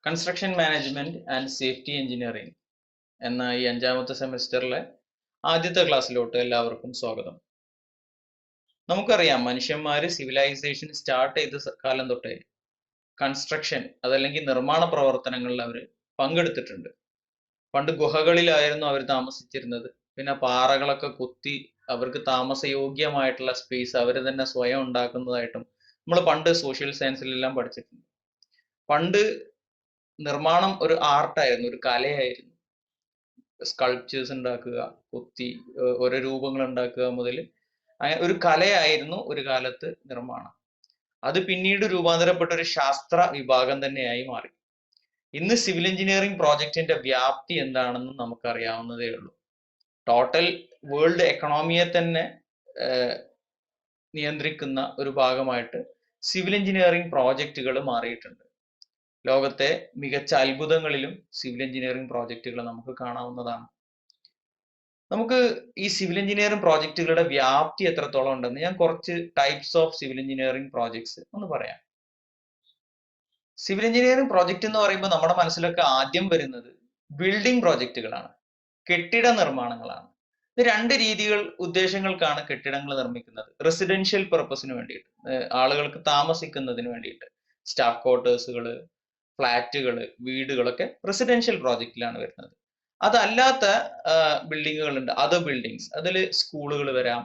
Construction management and safety engineering എന്ന ഈ 5ാമത്തെ സെമിസ്റ്ററിലെ ആദ്യത്തെ ക്ലാസ്സിലോട്ട് എല്ലാവർക്കും സ്വാഗതം. നമുക്കറിയാം, മനുഷ്യന്മാര് സിവിലൈസേഷൻ സ്റ്റാർട്ട് ചെയ്ത കാലം തൊട്ടേ കൺസ്ട്രക്ഷൻ അതല്ലെങ്കിൽ നിർമ്മാണ പ്രവർത്തനങ്ങളിൽ അവർ പങ്കെടുത്തിട്ടുണ്ട്. പണ്ട് ഗുഹകളിലായിരുന്നു അവർ താമസിച്ചിരുന്നത്. പിന്നെ പാറകളൊക്കെ കുത്തി അവർക്ക് താമസയോഗ്യമായിട്ടുള്ള സ്പേസ് അവർ തന്നെ സ്വയം ഉണ്ടാക്കുന്നതായിട്ടും നമ്മൾ പണ്ട് സോഷ്യൽ സയൻസിലെല്ലാം പഠിച്ചിട്ടുണ്ട്. പണ്ട് നിർമ്മാണം ഒരു ആർട്ടായിരുന്നു, ഒരു കലയായിരുന്നു. സ്കൾപ്ചേഴ്സ് ഉണ്ടാക്കുക, കുത്തി ഓരോ രൂപങ്ങൾ ഉണ്ടാക്കുക മുതൽ അങ്ങനെ ഒരു കലയായിരുന്നു ഒരു കാലത്ത് നിർമ്മാണം. അത് പിന്നീട് രൂപാന്തരപ്പെട്ട ഒരു ശാസ്ത്ര വിഭാഗം തന്നെയായി മാറി. ഇന്ന് സിവിൽ എഞ്ചിനീയറിംഗ് പ്രോജക്റ്റിന്റെ വ്യാപ്തി എന്താണെന്ന് നമുക്കറിയാവുന്നതേ ഉള്ളൂ. ടോട്ടൽ വേൾഡ് എക്കണോമിയെ തന്നെ നിയന്ത്രിക്കുന്ന ഒരു ഭാഗമായിട്ട് സിവിൽ എഞ്ചിനീയറിംഗ് പ്രോജക്റ്റുകൾ മാറിയിട്ടുണ്ട്. ലോകത്തെ മികച്ച അത്ഭുതങ്ങളിലും സിവിൽ എഞ്ചിനീയറിംഗ് പ്രോജക്റ്റുകൾ നമുക്ക് കാണാവുന്നതാണ്. നമുക്ക് ഈ സിവിൽ എഞ്ചിനീയറിംഗ് പ്രോജക്റ്റുകളുടെ വ്യാപ്തി എത്രത്തോളം ഉണ്ടെന്ന് ഞാൻ കുറച്ച് types of civil engineering projects ഒന്ന് പറയാം. സിവിൽ എഞ്ചിനീയറിംഗ് പ്രോജക്റ്റ് എന്ന് പറയുമ്പോൾ നമ്മുടെ മനസ്സിലൊക്കെ ആദ്യം വരുന്നത് ബിൽഡിംഗ് പ്രോജക്റ്റുകളാണ്, കെട്ടിട നിർമ്മാണങ്ങളാണ്. ഇത് രണ്ട് ഉദ്ദേശങ്ങൾക്കാണ് കെട്ടിടങ്ങൾ നിർമ്മിക്കുന്നത്. റെസിഡൻഷ്യൽ പർപ്പസിന് വേണ്ടിയിട്ട്, ആളുകൾക്ക് താമസിക്കുന്നതിന് വേണ്ടിയിട്ട്, സ്റ്റാഫ് ക്വാർട്ടേഴ്സുകള്, ഫ്ലാറ്റുകള്, വീടുകളൊക്കെ റെസിഡൻഷ്യൽ പ്രോജക്റ്റിലാണ് വരുന്നത്. അതല്ലാത്ത ബിൽഡിങ്ങുകൾ ഉണ്ട്, അതർ ബിൽഡിങ്സ്. അതിൽ സ്കൂളുകൾ വരാം,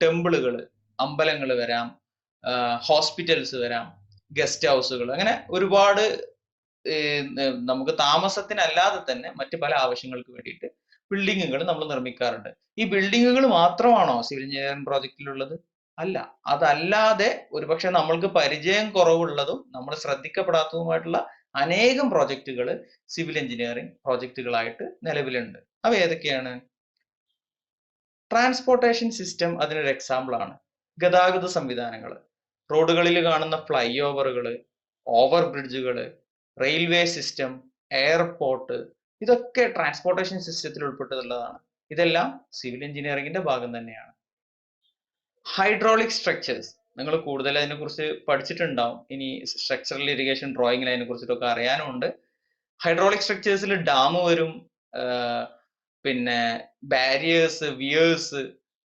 ടെമ്പിളുകൾ, അമ്പലങ്ങൾ വരാം, ഹോസ്പിറ്റൽസ് വരാം, ഗസ്റ്റ് ഹൗസുകൾ, അങ്ങനെ ഒരുപാട് നമുക്ക് താമസത്തിനല്ലാതെ തന്നെ മറ്റ് പല ആവശ്യങ്ങൾക്ക് വേണ്ടിയിട്ട് ബിൽഡിങ്ങുകൾ നമ്മൾ നിർമ്മിക്കാറുണ്ട്. ഈ ബിൽഡിങ്ങുകൾ മാത്രമാണോ സിവിൽ എഞ്ചിനീയറിംഗ് പ്രോജക്റ്റിലുള്ളത്? അല്ല. അതല്ലാതെ ഒരുപക്ഷെ നമ്മൾക്ക് പരിചയം കുറവുള്ളതും നമ്മൾ ശ്രദ്ധിക്കപ്പെടാത്തതുമായിട്ടുള്ള അനേകം പ്രോജക്റ്റുകൾ സിവിൽ എഞ്ചിനീയറിംഗ് പ്രോജക്റ്റുകളായിട്ട് നിലവിലുണ്ട്. അവ ഏതൊക്കെയാണ്? ട്രാൻസ്പോർട്ടേഷൻ സിസ്റ്റം അതിനൊരു എക്സാമ്പിൾ ആണ്. ഗതാഗത സംവിധാനങ്ങൾ, റോഡുകളിൽ കാണുന്ന ഫ്ലൈ ഓവറുകൾ, ഓവർ ബ്രിഡ്ജുകൾ, റെയിൽവേ സിസ്റ്റം, എയർപോർട്ട്, ഇതൊക്കെ ട്രാൻസ്പോർട്ടേഷൻ സിസ്റ്റത്തിൽ ഉൾപ്പെട്ടുള്ളതാണ്. ഇതെല്ലാം സിവിൽ എഞ്ചിനീയറിംഗിന്റെ ഭാഗം തന്നെയാണ്. ഹൈഡ്രോളിക് സ്ട്രക്ചേഴ്സ്, നിങ്ങൾ കൂടുതൽ അതിനെക്കുറിച്ച് പഠിച്ചിട്ടുണ്ടാവും. ഇനി സ്ട്രക്ചറൽ ഇറിഗേഷൻ ഡ്രോയിങ്ങിൽ അതിനെ കുറിച്ചിട്ടൊക്കെ അറിയാനുമുണ്ട്. ഹൈഡ്രോളിക് സ്ട്രക്ചേഴ്സിൽ ഡാം വരും, പിന്നെ ബാരിയേഴ്സ്, വിയേഴ്സ്,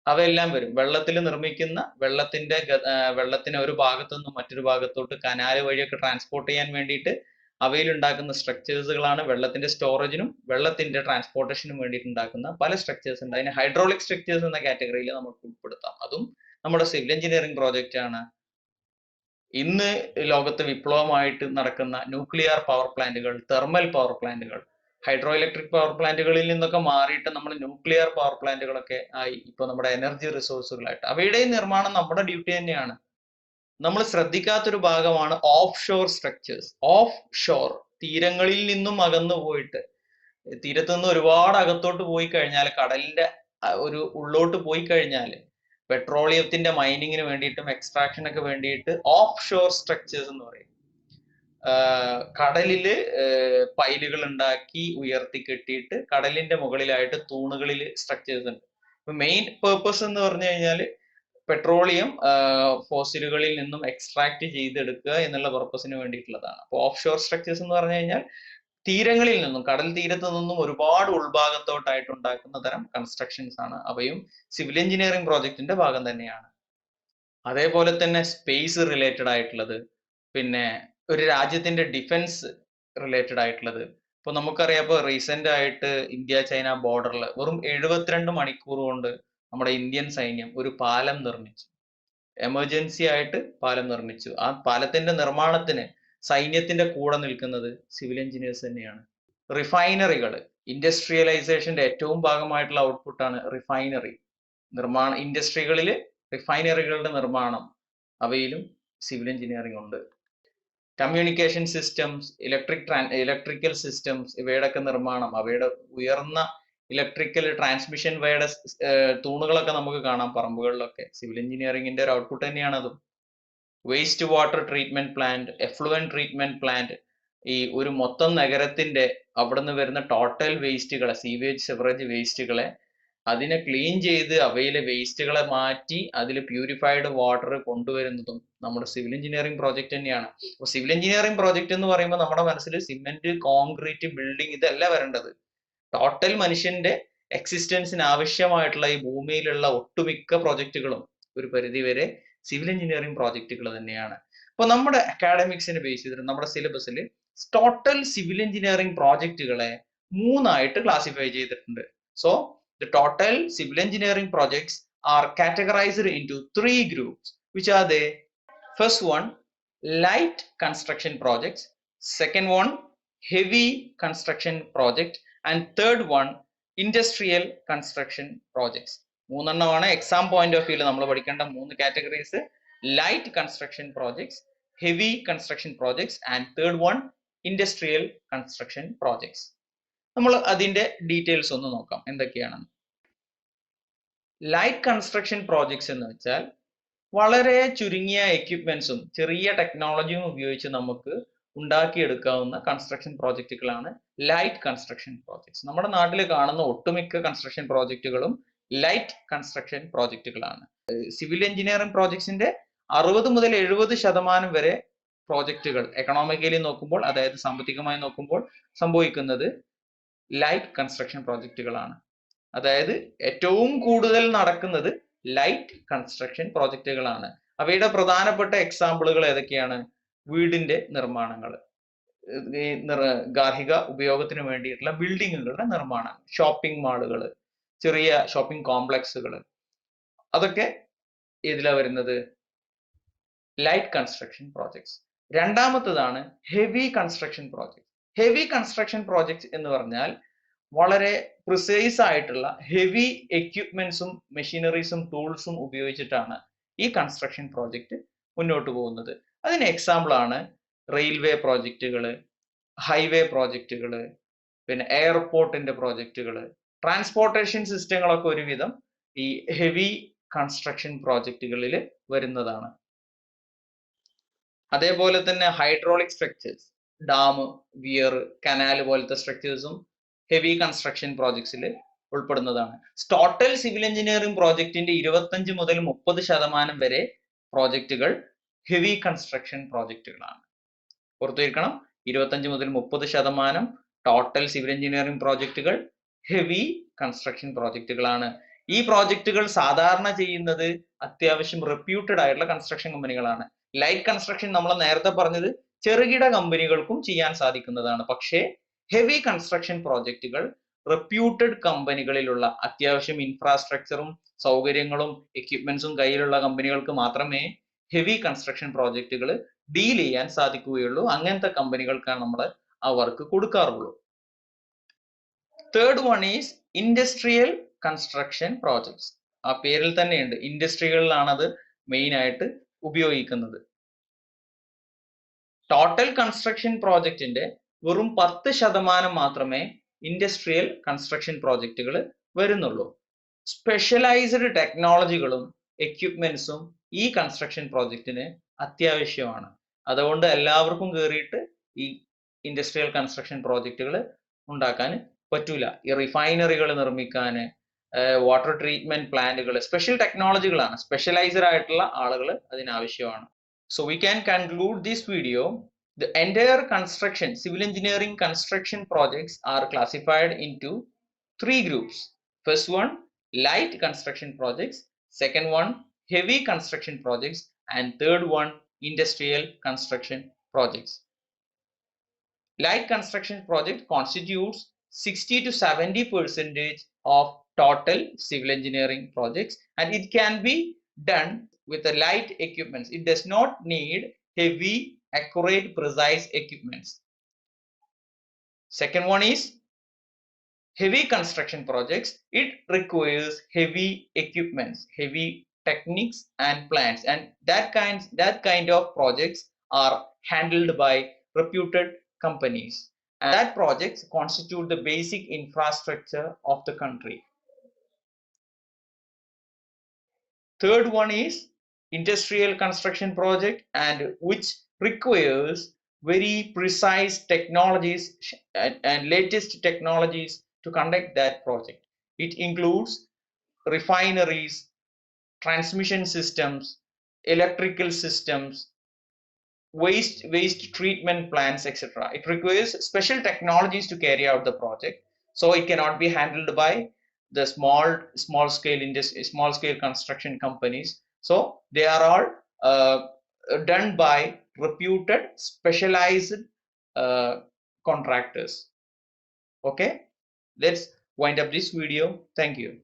അവയെല്ലാം വരും. വെള്ളത്തിൽ നിർമ്മിക്കുന്ന വെള്ളത്തിനെ ഒരു ഭാഗത്തു നിന്നും മറ്റൊരു ഭാഗത്തോട്ട് കനാല് വഴിയൊക്കെ ട്രാൻസ്പോർട്ട് ചെയ്യാൻ വേണ്ടിയിട്ട് അവയിൽ ഉണ്ടാക്കുന്ന സ്ട്രക്ചേഴ്സുകളാണ് വെള്ളത്തിന്റെ സ്റ്റോറേജിനും വെള്ളത്തിന്റെ ട്രാൻസ്പോർട്ടേഷനും വേണ്ടിയിട്ട് ഉണ്ടാക്കുന്ന പല സ്ട്രക്ചേഴ്സ് ഉണ്ട്. അതിന് ഹൈഡ്രോളിക് സ്ട്രക്ചേഴ്സ് എന്ന കാറ്റഗറിയിൽ നമുക്ക് ഉൾപ്പെടുത്താം. അതും നമ്മുടെ സിവിൽ എഞ്ചിനീയറിംഗ് പ്രോജക്റ്റ് ആണ്. ഇന്ന് ലോകത്ത് വിപ്ലവമായിട്ട് നടക്കുന്ന ന്യൂക്ലിയർ പവർ പ്ലാന്റുകൾ, തെർമൽ പവർ പ്ലാന്റുകൾ, ഹൈഡ്രോ ഇലക്ട്രിക് പവർ പ്ലാന്റുകളിൽ നിന്നൊക്കെ മാറിയിട്ട് നമ്മൾ ന്യൂക്ലിയർ പവർ പ്ലാന്റുകളൊക്കെ ആയി ഇപ്പൊ നമ്മുടെ എനർജി റിസോഴ്സുകളായിട്ട്. അവയുടെയും നിർമ്മാണം നമ്മുടെ ഡ്യൂട്ടി തന്നെയാണ്. നമ്മൾ ശ്രദ്ധിക്കാത്തൊരു ഭാഗമാണ് offshore structures. Offshore, തീരങ്ങളിൽ നിന്നും അകന്നു പോയിട്ട്, തീരത്തു നിന്ന് ഒരുപാട് അകത്തോട്ട് പോയി കഴിഞ്ഞാൽ, കടലിന്റെ ഒരു ഉള്ളോട്ട് പോയി കഴിഞ്ഞാൽ, പെട്രോളിയത്തിന്റെ മൈനിങ്ങിന് വേണ്ടിയിട്ടും എക്സ്ട്രാക്ഷനൊക്കെ വേണ്ടിയിട്ട് ഓഫ് ഷോർ സ്ട്രക്ചേഴ്സ് എന്ന് പറയും. കടലില് പൈലുകൾ ഉണ്ടാക്കി ഉയർത്തി കെട്ടിയിട്ട് കടലിന്റെ മുകളിലായിട്ട് തൂണുകളിൽ സ്ട്രക്ചേഴ്സ് ഉണ്ട്. ഇപ്പൊ മെയിൻ പേർപ്പസ് എന്ന് പറഞ്ഞു കഴിഞ്ഞാൽ പെട്രോളിയം ഫോസിലുകളിൽ നിന്നും എക്സ്ട്രാക്ട് ചെയ്തെടുക്കുക എന്നുള്ള പർപ്പസിന് വേണ്ടിയിട്ടുള്ളതാണ്. അപ്പോൾ ഓഫ് ഷോർ സ്ട്രക്ചേഴ്സ് എന്ന് പറഞ്ഞു കഴിഞ്ഞാൽ തീരങ്ങളിൽ നിന്നും, കടൽ തീരത്ത് നിന്നും ഒരുപാട് ഉൾഭാഗത്തോട്ടായിട്ട് ഉണ്ടാക്കുന്ന തരം കൺസ്ട്രക്ഷൻസ് ആണ്. അവയും സിവിൽ എഞ്ചിനീയറിംഗ് പ്രോജക്റ്റിന്റെ ഭാഗം തന്നെയാണ്. അതേപോലെ തന്നെ സ്പേസ് റിലേറ്റഡ് ആയിട്ടുള്ളത്, പിന്നെ ഒരു രാജ്യത്തിന്റെ ഡിഫൻസ് റിലേറ്റഡ് ആയിട്ടുള്ളത്. ഇപ്പൊ നമുക്കറിയാം, ഇപ്പൊ റീസെന്റ് ആയിട്ട് ഇന്ത്യ ചൈന ബോർഡറിൽ വെറും 72 മണിക്കൂർ കൊണ്ട് നമ്മുടെ ഇന്ത്യൻ സൈന്യം ഒരു പാലം നിർമ്മിച്ചു. എമർജൻസി ആയിട്ട് പാലം നിർമ്മിച്ചു. ആ പാലത്തിന്റെ നിർമ്മാണത്തിന് സൈന്യത്തിന്റെ കൂടെ നിൽക്കുന്നത് സിവിൽ എഞ്ചിനീയേഴ്സ് തന്നെയാണ്. റിഫൈനറികൾ, ഇൻഡസ്ട്രിയലൈസേഷന്റെ ഏറ്റവും ഭാഗമായിട്ടുള്ള ഔട്ട്പുട്ടാണ് റിഫൈനറി നിർമ്മാണ ഇൻഡസ്ട്രികളിൽ. റിഫൈനറികളുടെ നിർമ്മാണം, അവയിലും സിവിൽ എഞ്ചിനീയറിംഗ് ഉണ്ട്. കമ്മ്യൂണിക്കേഷൻ സിസ്റ്റംസ്, ഇലക്ട്രിക്കൽ സിസ്റ്റംസ്, ഇവയുടെയൊക്കെ നിർമ്മാണം, അവയുടെ ഉയർന്ന ഇലക്ട്രിക്കൽ ട്രാൻസ്മിഷൻ വയുടെ തൂണുകളൊക്കെ നമുക്ക് കാണാം പറമ്പുകളിലൊക്കെ. സിവിൽ എഞ്ചിനീയറിംഗിന്റെ ഒരു ഔട്ട്പുട്ട് തന്നെയാണ് അതും. Waste water treatment plant, effluent treatment plant, ഈ ഒരു മൊത്തം നഗരത്തിന്റെ അവിടെ നിന്ന് വരുന്ന ടോട്ടൽ വേസ്റ്റുകളെ, സീവേജ് സെവറേജ് വേസ്റ്റുകളെ അതിനെ ക്ലീൻ ചെയ്ത് അവയിലെ വേസ്റ്റുകളെ മാറ്റി അതിൽ പ്യൂരിഫൈഡ് വാട്ടർ കൊണ്ടുവരുന്നതും നമ്മുടെ സിവിൽ എഞ്ചിനീയറിംഗ് പ്രോജക്റ്റ് തന്നെയാണ്. അപ്പോൾ സിവിൽ എഞ്ചിനീയറിംഗ് പ്രോജക്റ്റ് എന്ന് പറയുമ്പോൾ നമ്മുടെ മനസ്സിൽ സിമെന്റ്, കോൺക്രീറ്റ്, ബിൽഡിംഗ് ഇതല്ല വരേണ്ടത്. ടോട്ടൽ മനുഷ്യന്റെ എക്സിസ്റ്റൻസിന് ആവശ്യമായിട്ടുള്ള ഈ ഭൂമിയിലുള്ള ഒട്ടുമിക്ക പ്രോജക്റ്റുകളും ഒരു പരിധിവരെ സിവിൽ എഞ്ചിനീയറിംഗ് പ്രോജക്റ്റുകൾ തന്നെയാണ്. അപ്പോൾ നമ്മുടെ അക്കാഡമിക്സിനെ ബേസ് ചെയ്തിട്ട് നമ്മുടെ സിലബസിൽ ടോട്ടൽ സിവിൽ എഞ്ചിനീയറിംഗ് പ്രോജക്റ്റുകളെ 3ആയിട്ട് ക്ലാസിഫൈ ചെയ്തിട്ടുണ്ട്. So the total civil engineering projects are categorized into 3 groups, which are the first one, light construction projects, second one, heavy construction project, and third one, industrial construction projects. മൂന്നെണ്ണമാണ് exam point of വ്യൂവിൽ നമ്മൾ പഠിക്കേണ്ട 3 categories. Light construction projects, heavy construction projects and third one industrial construction projects. നമ്മൾ അതിന്റെ details ഒന്ന് നോക്കാം എന്തൊക്കെയാണെന്ന്. Light construction projects എന്ന് വെച്ചാൽ വളരെ ചുരുങ്ങിയ എക്യുപ്മെന്റ്സും ചെറിയ ടെക്നോളജിയും ഉപയോഗിച്ച് നമുക്ക് ഉണ്ടാക്കിയെടുക്കാവുന്ന കൺസ്ട്രക്ഷൻ പ്രോജക്റ്റുകളാണ് ലൈറ്റ് കൺസ്ട്രക്ഷൻ പ്രോജക്ട്സ്. നമ്മുടെ നാട്ടിൽ കാണുന്ന ഒട്ടുമിക്ക കൺസ്ട്രക്ഷൻ പ്രോജക്റ്റുകളും ലൈറ്റ് കൺസ്ട്രക്ഷൻ പ്രോജക്റ്റുകളാണ്. സിവിൽ എഞ്ചിനീയറിംഗ് പ്രോജക്ട്സിന്റെ 60 മുതൽ 70% വരെ പ്രോജക്റ്റുകൾ എക്കണോമിക്കലി നോക്കുമ്പോൾ, അതായത് സാമ്പത്തികമായി നോക്കുമ്പോൾ സംഭവിക്കുന്നത് ലൈറ്റ് കൺസ്ട്രക്ഷൻ പ്രോജക്റ്റുകളാണ്. അതായത് ഏറ്റവും കൂടുതൽ നടക്കുന്നത് ലൈറ്റ് കൺസ്ട്രക്ഷൻ പ്രോജക്റ്റുകളാണ്. അവയുടെ പ്രധാനപ്പെട്ട എക്സാമ്പിളുകൾ ഏതൊക്കെയാണ്? വീടിന്റെ നിർമ്മാണങ്ങൾ, ഗാർഹിക ഉപയോഗത്തിന് വേണ്ടിയിട്ടുള്ള ബിൽഡിങ്ങുകളുടെ നിർമ്മാണം, ഷോപ്പിംഗ് മാളുകൾ, ചെറിയ ഷോപ്പിംഗ് കോംപ്ലക്സുകൾ, അതൊക്കെ ഏതിലാണ് വരുന്നത്? Light construction projects. രണ്ടാമത്തതാണ് heavy construction projects. Heavy construction projects എന്ന് പറഞ്ഞാൽ വളരെ പ്രിസൈസ് ആയിട്ടുള്ള ഹെവി എക്യുപ്മെന്റ്സും മെഷീനറീസും ടൂൾസും ഉപയോഗിച്ചിട്ടാണ് ഈ കൺസ്ട്രക്ഷൻ പ്രോജക്റ്റ് മുന്നോട്ട് പോകുന്നത്. അതിന് എക്സാമ്പിൾ ആണ് റെയിൽവേ പ്രോജക്റ്റുകൾ, ഹൈവേ പ്രോജക്റ്റുകൾ, പിന്നെ എയർപോർട്ടിന്റെ പ്രോജക്റ്റുകൾ, ട്രാൻസ്പോർട്ടേഷൻ സിസ്റ്റങ്ങളൊക്കെ ഒരുവിധം ഈ ഹെവി കൺസ്ട്രക്ഷൻ പ്രോജക്റ്റുകളിൽ വരുന്നതാണ്. അതേപോലെ തന്നെ hydraulic structures, dam, weir, canal പോലത്തെ സ്ട്രക്ചേഴ്സും ഹെവി കൺസ്ട്രക്ഷൻ പ്രോജക്ട്സിൽ ഉൾപ്പെടുന്നതാണ്. ടോട്ടൽ സിവിൽ എഞ്ചിനീയറിംഗ് പ്രോജക്റ്റിന്റെ 25 മുതൽ 30% വരെ പ്രോജക്റ്റുകൾ ഹെവി കൺസ്ട്രക്ഷൻ പ്രോജക്റ്റുകളാണ്. ഓർത്തുവയ്ക്കണം, 25 മുതൽ 30% ടോട്ടൽ സിവിൽ എഞ്ചിനീയറിംഗ് പ്രോജക്റ്റുകൾ ഹെവി കൺസ്ട്രക്ഷൻ പ്രോജക്റ്റുകളാണ്. ഈ പ്രോജക്റ്റുകൾ സാധാരണ ചെയ്യുന്നത് അത്യാവശ്യം റെപ്യൂട്ടഡ് ആയിട്ടുള്ള കൺസ്ട്രക്ഷൻ കമ്പനികളാണ്. ലൈറ്റ് കൺസ്ട്രക്ഷൻ നമ്മൾ നേരത്തെ പറഞ്ഞത് ചെറുകിട കമ്പനികൾക്കും ചെയ്യാൻ സാധിക്കുന്നതാണ്. പക്ഷേ ഹെവി കൺസ്ട്രക്ഷൻ പ്രോജക്റ്റുകൾ റെപ്യൂട്ടഡ് കമ്പനികളിലുള്ള അത്യാവശ്യം ഇൻഫ്രാസ്ട്രക്ചറും സൗകര്യങ്ങളും എക്യുപ്മെന്റ്സും കയ്യിലുള്ള കമ്പനികൾക്ക് മാത്രമേ ഹെവി കൺസ്ട്രക്ഷൻ പ്രോജക്റ്റുകൾ ഡീൽ ചെയ്യാൻ സാധിക്കുകയുള്ളൂ. അങ്ങനത്തെ കമ്പനികൾക്കാണ് നമ്മൾ ആ വർക്ക് കൊടുക്കാറുള്ളൂ. Third one is industrial construction projects. ആ പേരിൽ തന്നെയുണ്ട്, ഇൻഡസ്ട്രികളിലാണ് അത് മെയിൻ ആയിട്ട് ഉപയോഗിക്കുന്നത്. ടോട്ടൽ കൺസ്ട്രക്ഷൻ പ്രോജക്റ്റിന്റെ വെറും 10% മാത്രമേ ഇൻഡസ്ട്രിയൽ കൺസ്ട്രക്ഷൻ പ്രോജക്റ്റുകൾ വരുന്നുള്ളൂ. സ്പെഷ്യലൈസ്ഡ് ടെക്നോളജികളും എക്യുപ്മെന്റ്സും ഈ കൺസ്ട്രക്ഷൻ പ്രോജക്റ്റിന് അത്യാവശ്യമാണ്. അതുകൊണ്ട് എല്ലാവർക്കും കയറിയിട്ട് ഈ ഇൻഡസ്ട്രിയൽ കൺസ്ട്രക്ഷൻ പ്രോജക്റ്റുകൾ ഉണ്ടാക്കാൻ പറ്റൂല. ഈ റിഫൈനറികൾ നിർമ്മിക്കാൻ, വാട്ടർ ട്രീറ്റ്മെന്റ് പ്ലാന്റുകൾ, സ്പെഷ്യൽ ടെക്നോളജികളാണ്, സ്പെഷ്യലൈസ്ഡ് ആയിട്ടുള്ള ആളുകൾ അതിനാവശ്യമാണ്. So we can conclude this video. The entire construction, civil engineering construction projects are classified into 3 groups. First one, light construction projects. Second one, heavy construction projects. And third one, industrial construction projects. Light construction project constitutes 60 to 70% of total civil engineering projects, and it can be done with the light equipments. It does not need heavy, accurate, precise equipments. Second one is heavy construction projects. It requires heavy equipments, heavy techniques and plans, and that kind of projects are handled by reputed companies, and that projects constitute the basic infrastructure of the country. Third one is industrial construction project, and which requires very precise technologies and latest technologies to conduct that project. It includes refineries, transmission systems, electrical systems, waste treatment plants, etc. It requires special technologies to carry out the project, so it cannot be handled by the small scale construction companies. So they are all done by reputed specialized uh, contractors. Okay, let's wind up this video. Thank you.